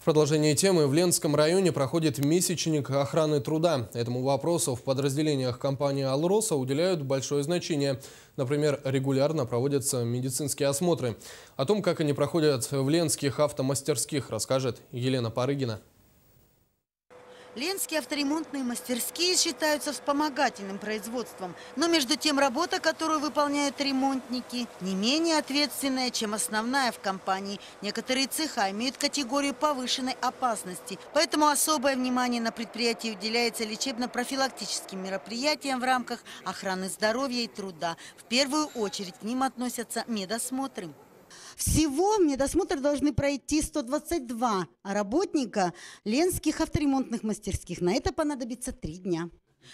продолжение темы в Ленском районе проходит месячник охраны труда. Этому вопросу в подразделениях компании «Алроса» уделяют большое значение. Например, регулярно проводятся медицинские осмотры. О том, как они проходят в ленских автомастерских, расскажет Елена Парыгина. Ленские авторемонтные мастерские считаются вспомогательным производством. Но между тем работа, которую выполняют ремонтники, не менее ответственная, чем основная в компании. Некоторые цеха имеют категорию повышенной опасности. Поэтому особое внимание на предприятии уделяется лечебно-профилактическим мероприятиям в рамках охраны здоровья и труда. В первую очередь к ним относятся медосмотры. Всего медосмотр должны пройти 122 работника ленских авторемонтных мастерских. На это понадобится 3 дня.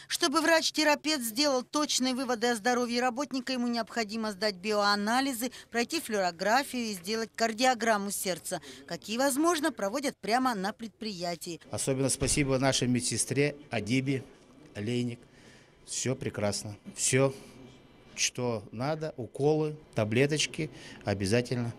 Чтобы врач-терапевт сделал точные выводы о здоровье работника, ему необходимо сдать биоанализы, пройти флюорографию и сделать кардиограмму сердца. Какие, возможно, проводят прямо на предприятии. Особенно спасибо нашей медсестре Адибе, Олейник. Все прекрасно. Все, что надо, уколы, таблеточки обязательно.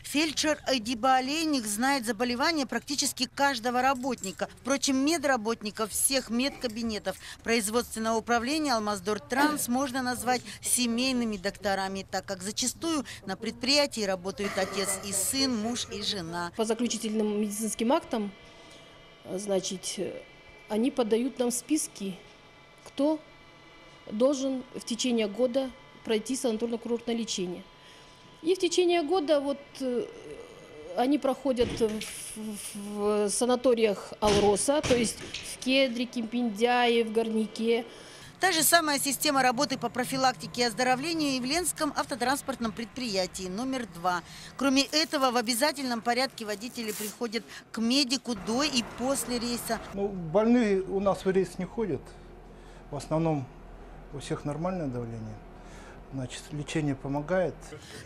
Фельдшер Адиба Олейник знает заболевания практически каждого работника. Впрочем, медработников всех медкабинетов производственного управления «Алмаздортранс» можно назвать семейными докторами, так как зачастую на предприятии работают отец и сын, муж и жена. По заключительным медицинским актам, они подают нам списки, кто должен в течение года пройти санаторно-курортное лечение. И в течение года они проходят в санаториях «Алроса», то есть в Кедре, Кемпиндяе, в Горняке. Та же самая система работы по профилактике и оздоровлению и в Ленском автотранспортном предприятии номер 2. Кроме этого, в обязательном порядке водители приходят к медику до и после рейса. Больные у нас в рейс не ходят. В основном у всех нормальное давление. Значит, лечение помогает.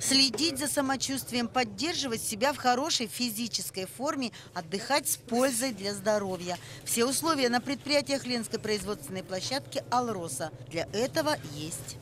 Следить за самочувствием, поддерживать себя в хорошей физической форме, отдыхать с пользой для здоровья. Все условия на предприятиях Ленской производственной площадки «Алроса» для этого есть.